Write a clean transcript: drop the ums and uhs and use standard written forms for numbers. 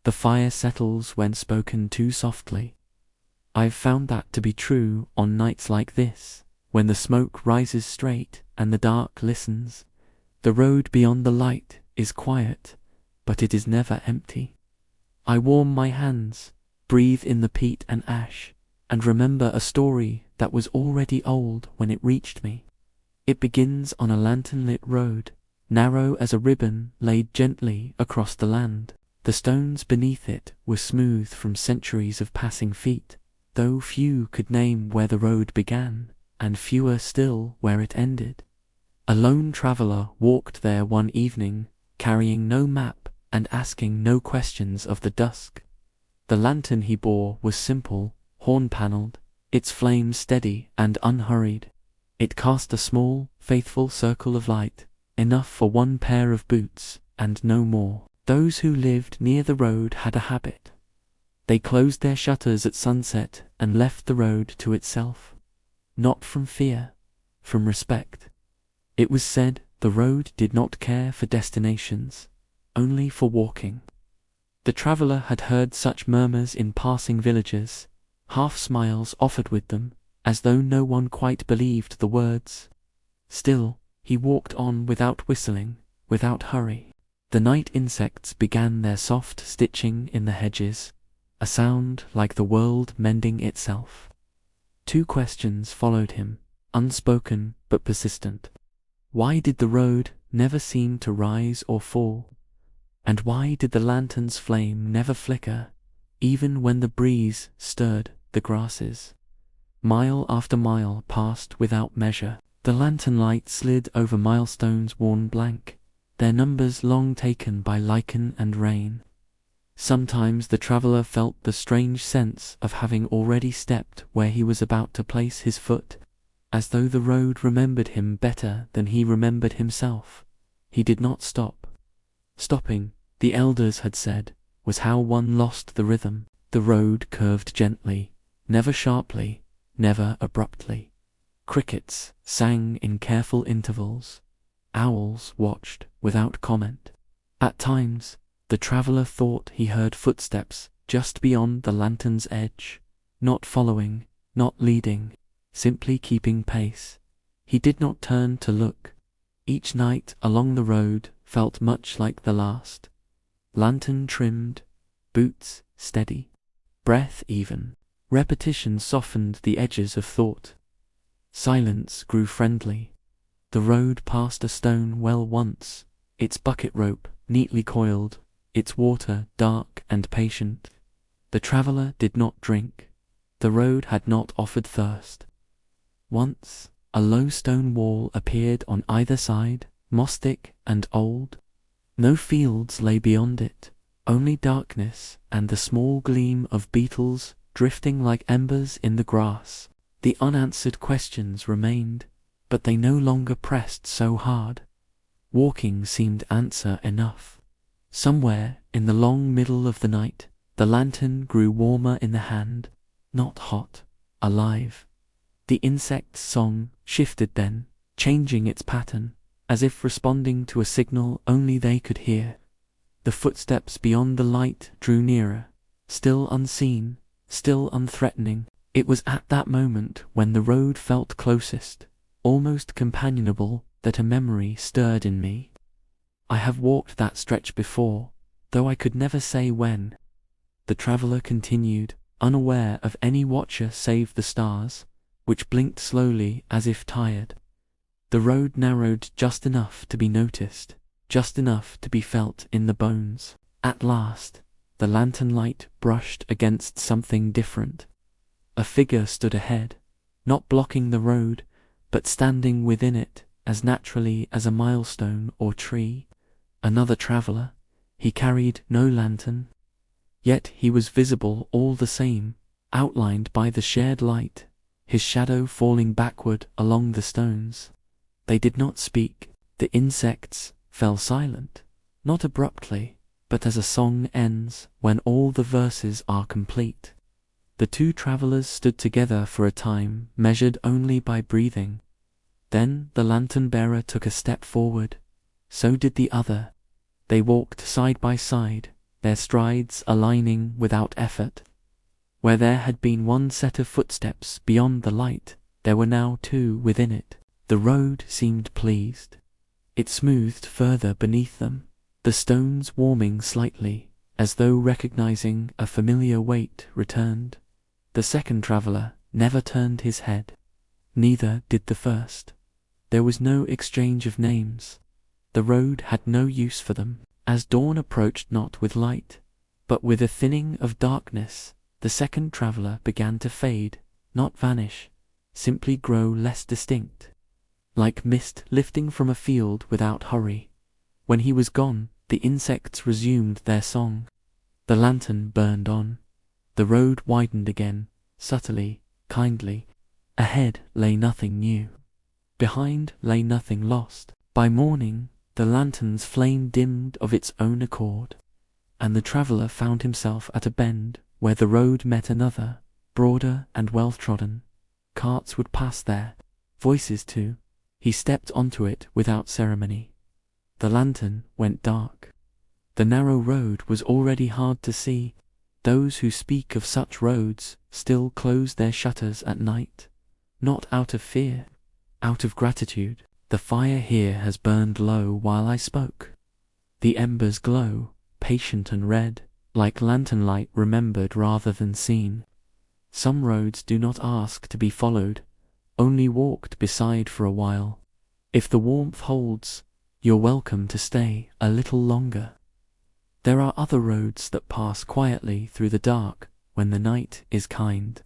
The fire settles when spoken too softly. I've found that to be true on nights like this, when the smoke rises straight and the dark listens. The road beyond the light is quiet, but it is never empty. I warm my hands, breathe in the peat and ash, and remember a story that was already old when it reached me. It begins on a lantern-lit road, narrow as a ribbon laid gently across the land. The stones beneath it were smooth from centuries of passing feet, though few could name where the road began, and fewer still where it ended. A lone traveller walked there one evening, carrying no map and asking no questions of the dusk. The lantern he bore was simple, horn-panelled, its flame steady and unhurried. It cast a small, faithful circle of light, enough for one pair of boots, and no more. Those who lived near the road had a habit. They closed their shutters at sunset and left the road to itself. Not from fear, from respect. It was said the road did not care for destinations, only for walking. The traveller had heard such murmurs in passing villages, half-smiles offered with them, as though no one quite believed the words. Still, he walked on without whistling, without hurry. The night insects began their soft stitching in the hedges, a sound like the world mending itself. 2 questions followed him, unspoken but persistent. Why did the road never seem to rise or fall? And why did the lantern's flame never flicker, even when the breeze stirred the grasses? Mile after mile passed without measure. The lantern light slid over milestones worn blank, their numbers long taken by lichen and rain. Sometimes the traveller felt the strange sense of having already stepped where he was about to place his foot, as though the road remembered him better than he remembered himself. He did not stop. Stopping, the elders had said, was how one lost the rhythm. The road curved gently, never sharply, never abruptly. Crickets sang in careful intervals. Owls watched without comment. At times, the traveller thought he heard footsteps just beyond the lantern's edge, not following, not leading, simply keeping pace. He did not turn to look. Each night along the road felt much like the last. Lantern trimmed, boots steady, breath even. Repetition softened the edges of thought. Silence grew friendly. The road passed a stone well once, its bucket rope neatly coiled, its water dark and patient. The traveller did not drink. The road had not offered thirst. Once, a low stone wall appeared on either side, moss-thick and old. No fields lay beyond it, only darkness and the small gleam of beetles drifting like embers in the grass. The unanswered questions remained, but they no longer pressed so hard. Walking seemed answer enough. Somewhere in the long middle of the night, the lantern grew warmer in the hand, not hot, alive. The insect's song shifted then, changing its pattern, as if responding to a signal only they could hear. The footsteps beyond the light drew nearer, still unseen, still unthreatening. It was at that moment when the road felt closest, almost companionable, that a memory stirred in me. I have walked that stretch before, though I could never say when. The traveller continued, unaware of any watcher save the stars, which blinked slowly as if tired. The road narrowed just enough to be noticed, just enough to be felt in the bones. At last, the lantern light brushed against something different. A figure stood ahead, not blocking the road, but standing within it as naturally as a milestone or tree. Another traveller. He carried no lantern. Yet he was visible all the same, outlined by the shared light, his shadow falling backward along the stones. They did not speak. The insects fell silent, not abruptly, but as a song ends when all the verses are complete. The 2 travellers stood together for a time, measured only by breathing. Then the lantern-bearer took a step forward. So did the other. They walked side by side, their strides aligning without effort. Where there had been one set of footsteps beyond the light, there were now two within it. The road seemed pleased. It smoothed further beneath them, the stones warming slightly, as though recognizing a familiar weight returned. The second traveller never turned his head. Neither did the first. There was no exchange of names. The road had no use for them. As dawn approached not with light, but with a thinning of darkness, the second traveller began to fade, not vanish, simply grow less distinct, like mist lifting from a field without hurry. When he was gone, the insects resumed their song. The lantern burned on. The road widened again, subtly, kindly. Ahead lay nothing new. Behind lay nothing lost. By morning, the lantern's flame dimmed of its own accord, and the traveller found himself at a bend where the road met another, broader and well-trodden. Carts would pass there, voices too. He stepped onto it without ceremony. The lantern went dark. The narrow road was already hard to see. Those who speak of such roads still close their shutters at night, not out of fear, out of gratitude. The fire here has burned low while I spoke. The embers glow, patient and red, like lantern light remembered rather than seen. Some roads do not ask to be followed, only walked beside for a while. If the warmth holds, you're welcome to stay a little longer. There are other roads that pass quietly through the dark when the night is kind.